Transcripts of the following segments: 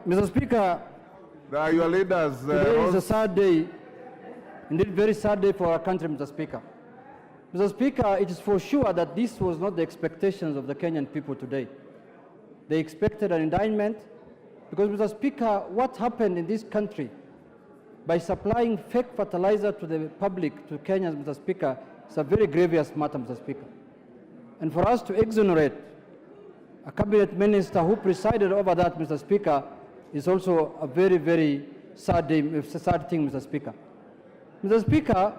Mr. Speaker, your leaders. Today is a sad day, indeed very sad day for our country, Mr. Speaker. Mr. Speaker, it is for sure that this was not the expectations of the Kenyan people today. They expected an indictment because, Mr. Speaker, what happened in this country by supplying fake fertilizer to the public, to Kenyans, Mr. Speaker, is a very grievous matter, Mr. Speaker. And for us to exonerate a cabinet minister who presided over that, Mr. Speaker, is also a very, very sad thing, Mr. Speaker. Mr. Speaker,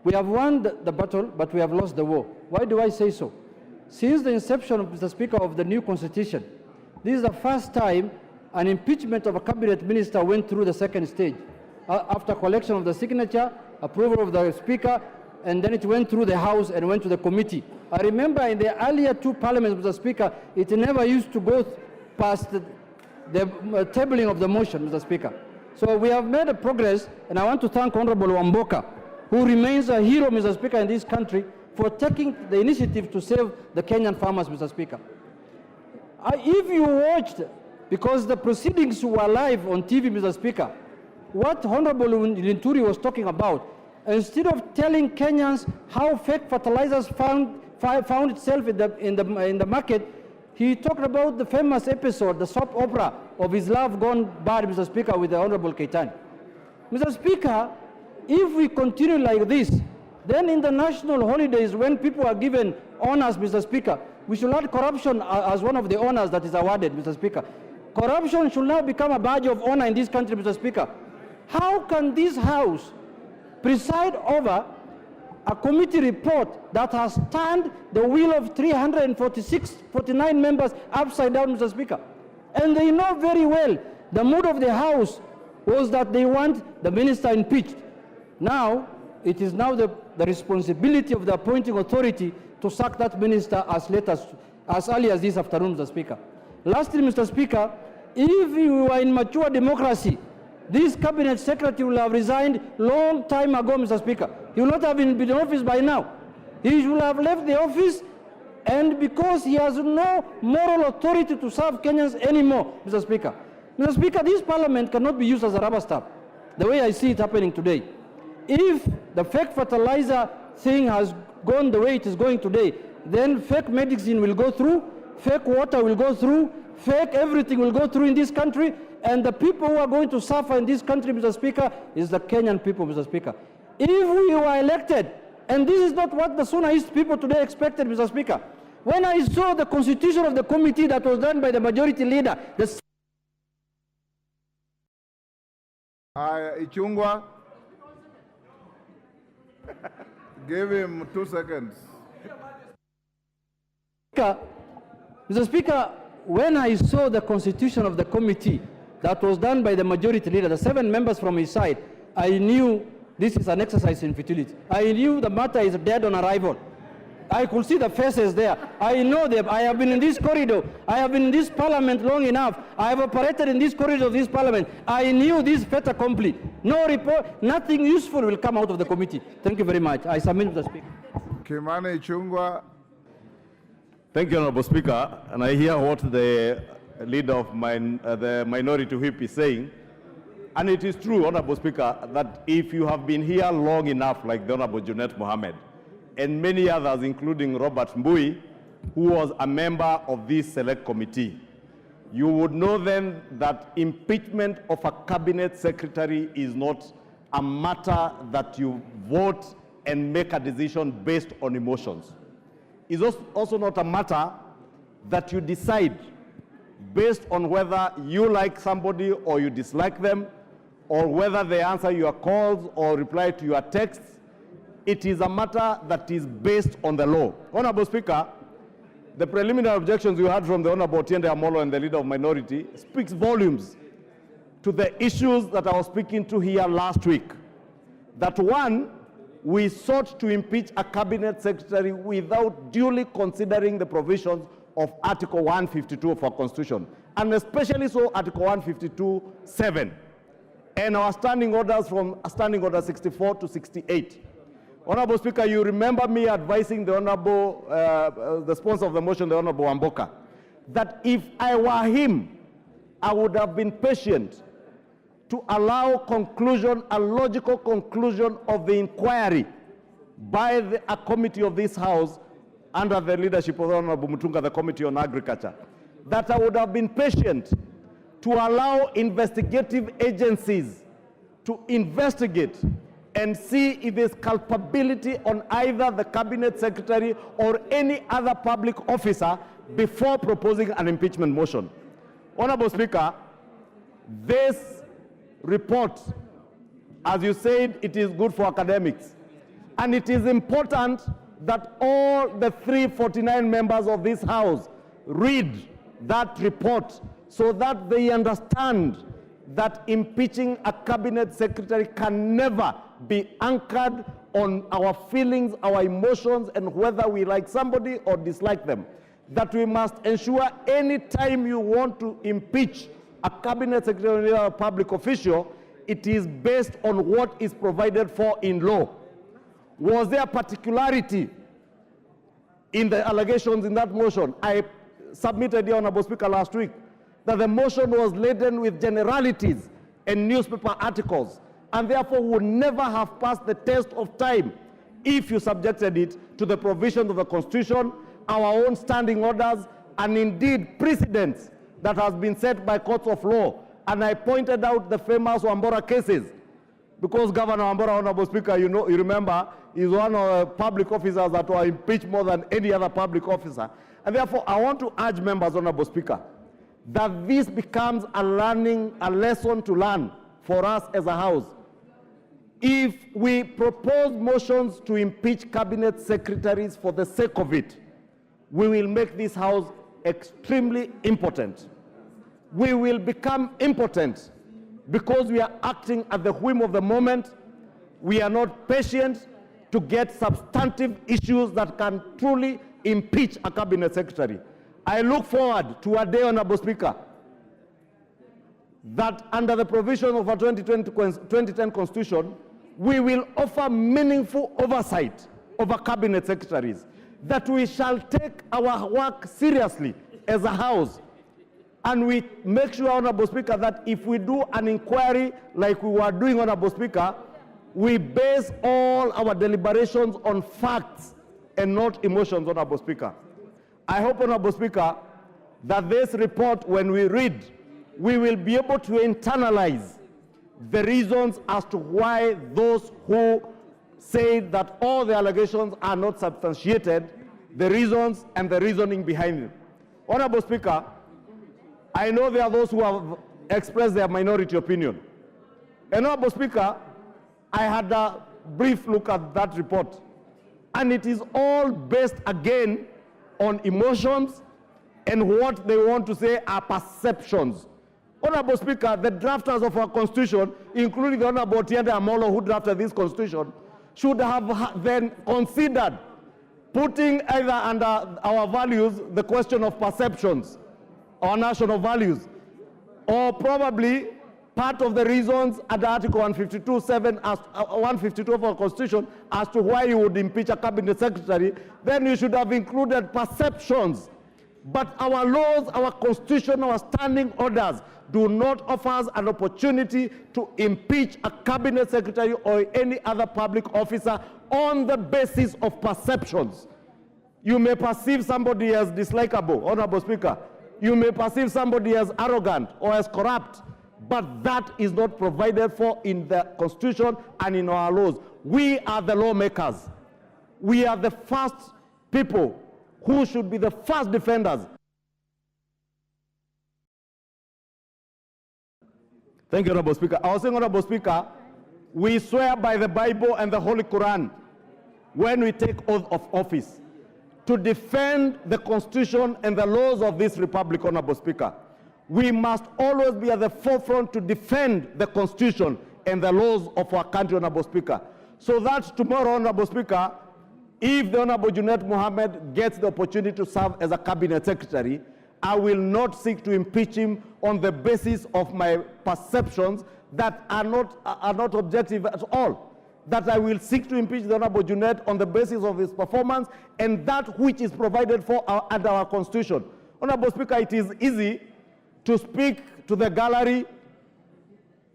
we have won the battle, but we have lost the war. Why do I say so? Since the inception, Mr. Speaker, of the new constitution, this is the first time an impeachment of a cabinet minister went through the second stage. After collection of the signature, approval of the speaker, and then it went through the House and went to the committee. I remember in the earlier two parliaments, Mr. Speaker, it never used to go past the tabling of the motion, Mr. Speaker. So we have made a progress, and I want to thank Honorable Wamboka, who remains a hero, Mr. Speaker, in this country, for taking the initiative to save the Kenyan farmers, Mr. Speaker. If you watched, because the proceedings were live on TV, Mr. Speaker, what Honorable Linturi was talking about, instead of telling Kenyans how fake fertilizers found itself in the market, he talked about the famous episode, the soap opera of his love gone bad, Mr. Speaker, with the Honorable Keitani. Mr. Speaker, if we continue like this, then in the national holidays, when people are given honors, Mr. Speaker, we should add corruption as one of the honors that is awarded, Mr. Speaker. Corruption should now become a badge of honor in this country, Mr. Speaker. How can this House preside over a committee report that has turned the wheel of 49 members upside down, Mr. Speaker? And they know very well the mood of the House was that they want the minister impeached. Now, it is now the responsibility of the appointing authority to sack that minister as early as this afternoon, Mr. Speaker. Lastly, Mr. Speaker, if we were in mature democracy, this cabinet secretary will have resigned long time ago, Mr. Speaker. He will not have been in office by now. He should have left the office, and because he has no moral authority to serve Kenyans anymore, Mr. Speaker. Mr. Speaker, this parliament cannot be used as a rubber stamp, the way I see it happening today. If the fake fertilizer thing has gone the way it is going today, then fake medicine will go through, fake water will go through, fake everything will go through in this country, and the people who are going to suffer in this country, Mr. Speaker, is the Kenyan people, Mr. Speaker. If we were elected, and this is not what the Suna East people today expected, Mr. Speaker, when I saw the constitution of the committee that was done by the majority leader, Ichungwa, give him 2 seconds. Mr. Speaker, when I saw the constitution of the committee that was done by the majority leader, the 7 members from his side, I knew this is an exercise in futility. I knew the matter is dead on arrival. I could see the faces there. I know them. I have been in this corridor. I have been in this parliament long enough. I have operated in this corridor of this parliament. I knew this fait accompli. No report, nothing useful will come out of the committee. Thank you very much. I submit to the Speaker. Kimani Ichungwa. Thank you, Honorable Speaker. And I hear what the leader of the minority whip is saying. And it is true, Honorable Speaker, that if you have been here long enough, like the Honorable Junet Mohamed, and many others, including Robert Mbui, who was a member of this select committee, you would know then that impeachment of a cabinet secretary is not a matter that you vote and make a decision based on emotions. It's also not a matter that you decide based on whether you like somebody or you dislike them, or whether they answer your calls or reply to your texts. It is a matter that is based on the law. Honorable Speaker, the preliminary objections you had from the Honorable Otiende Amolo and the leader of minority speaks volumes to the issues that I was speaking to here last week. That one, we sought to impeach a cabinet secretary without duly considering the provisions of Article 152 of our Constitution, and especially so Article 152(7), and our standing orders from Standing Order 64 to 68. Honorable Speaker, you remember me advising the Honorable, the sponsor of the motion, the Honorable Wamboka, that if I were him, I would have been patient to allow conclusion, a logical conclusion of the inquiry by a committee of this House under the leadership of Honorable Mutunga, the Committee on Agriculture, that I would have been patient to allow investigative agencies to investigate and see if there's culpability on either the Cabinet Secretary or any other public officer before proposing an impeachment motion. Honorable Speaker, this report, as you said, it is good for academics. And it is important that all the 349 members of this House read that report so that they understand that impeaching a Cabinet Secretary can never be anchored on our feelings, our emotions, and whether we like somebody or dislike them. That we must ensure any time you want to impeach a Cabinet Secretary or a public official, it is based on what is provided for in law. Was there particularity in the allegations in that motion? I submitted here, Honorable Speaker, last week, that the motion was laden with generalities and newspaper articles, and therefore would never have passed the test of time if you subjected it to the provisions of the Constitution, our own standing orders, and indeed precedents that has been set by courts of law. And I pointed out the famous Wambora cases, because Governor Wambora, Honorable Speaker, you remember, is one of the public officers that were impeached more than any other public officer. And therefore, I want to urge members, Honorable Speaker, that this becomes a lesson to learn for us as a House. If we propose motions to impeach Cabinet Secretaries for the sake of it, we will make this House extremely impotent. We will become impotent because we are acting at the whim of the moment. We are not patient to get substantive issues that can truly impeach a Cabinet Secretary. I look forward to a day, Honorable Speaker, that under the provision of our 2010 Constitution, we will offer meaningful oversight over Cabinet Secretaries, that we shall take our work seriously as a House, and we make sure, Honorable Speaker, that if we do an inquiry like we were doing, Honorable Speaker, we base all our deliberations on facts and not emotions, Honorable Speaker. I hope, Honorable Speaker, that this report, when we read, we will be able to internalize the reasons as to why those who say that all the allegations are not substantiated, the reasons and the reasoning behind it. Honorable Speaker, I know there are those who have expressed their minority opinion. And Honorable Speaker, I had a brief look at that report, and it is all based again on emotions and what they want to say are perceptions. Honorable Speaker, the drafters of our Constitution, including the Honorable Otiende Amolo, who drafted this Constitution, should have then considered putting either under our values the question of perceptions, our national values, or probably part of the reasons under Article 152 of our Constitution as to why you would impeach a Cabinet Secretary, then you should have included perceptions. But our laws, our Constitution, our standing orders do not offer us an opportunity to impeach a Cabinet Secretary or any other public officer on the basis of perceptions. You may perceive somebody as dislikable, Honorable Speaker. You may perceive somebody as arrogant or as corrupt, but that is not provided for in the Constitution and in our laws. We are the lawmakers. We are the first people who should be the first defenders. Thank you, Honorable Speaker. I was saying, Honorable Speaker, we swear by the Bible and the Holy Quran when we take oath of office to defend the Constitution and the laws of this Republic, Honorable Speaker. We must always be at the forefront to defend the Constitution and the laws of our country, Honorable Speaker. So that tomorrow, Honorable Speaker, if the Honorable Junet Mohamed gets the opportunity to serve as a Cabinet Secretary, I will not seek to impeach him on the basis of my perceptions that are not objective at all. That I will seek to impeach the Honorable Junet on the basis of his performance and that which is provided for under our Constitution. Honorable Speaker, it is easy to speak to the gallery,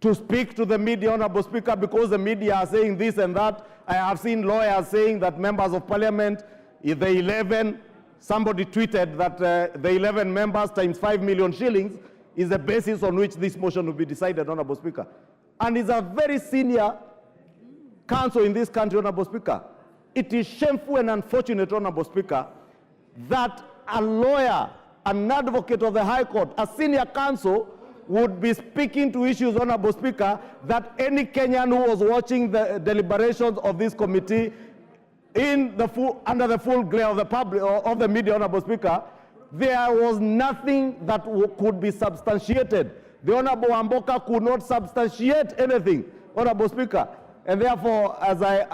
to speak to the media, Honorable Speaker, because the media are saying this and that. I have seen lawyers saying that members of parliament, if the 11, somebody tweeted that the 11 members times 5 million shillings is the basis on which this motion will be decided, Honorable Speaker. And it's a very senior counsel in this country, Honorable Speaker. It is shameful and unfortunate, Honorable Speaker, that a lawyer, an advocate of the High Court, a senior counsel would be speaking to issues, Honorable Speaker, that any Kenyan who was watching the deliberations of this committee under the full glare of the public, of the media, Honorable Speaker, there was nothing that could be substantiated. The Honorable Wamboka could not substantiate anything, Honorable Speaker. And therefore, as I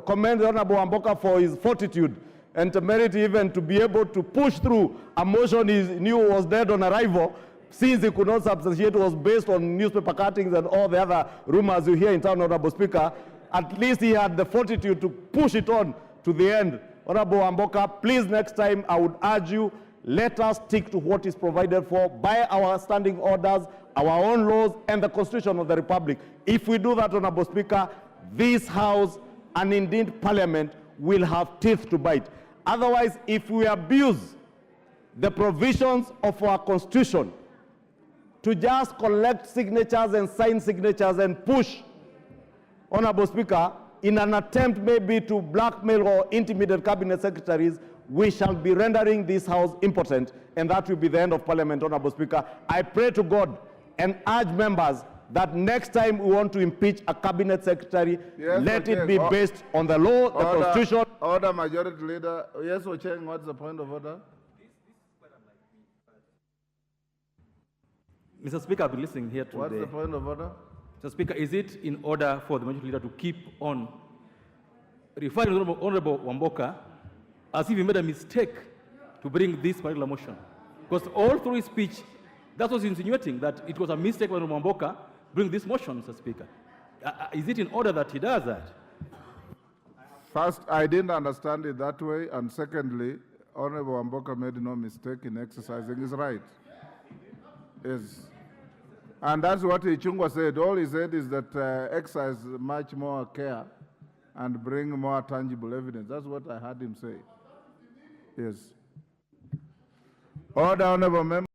commend the Honorable Wamboka for his fortitude and temerity even to be able to push through a motion he knew was dead on arrival, since he could not substantiate, it was based on newspaper cuttings and all the other rumors you hear in town, Honorable Speaker. At least he had the fortitude to push it on to the end. Honorable Wamboka, please next time I would urge you, let us stick to what is provided for by our standing orders, our own laws, and the Constitution of the Republic. If we do that, Honorable Speaker, this House and indeed Parliament will have teeth to bite. Otherwise, if we abuse the provisions of our Constitution to just collect signatures and sign signatures and push, Honorable Speaker, in an attempt maybe to blackmail or intimidate cabinet secretaries, we shall be rendering this House impotent, and that will be the end of Parliament, Honorable Speaker. I pray to God and urge members that next time we want to impeach a cabinet secretary, Yes, let it Ocheng. be based on the law, the Constitution. Order, Majority Leader. Yes, Ocheng, what's the point of order? Mr. Speaker, I've been listening here to What's the point of order? Mr. Speaker, is it in order for the Majority Leader to keep on referring to Honorable Wamboka as if he made a mistake to bring this particular motion? Because all through his speech, that was insinuating that it was a mistake for Honorable Wamboka bring this motion, Mr. Speaker. Is it in order that he does that? First, I didn't understand it that way, and secondly, Honorable Wamboka made no mistake in exercising his right. Yes. And that's what Ichungwa said. All he said is that exercise much more care and bring more tangible evidence. That's what I heard him say. Yes. Order, Honorable Member.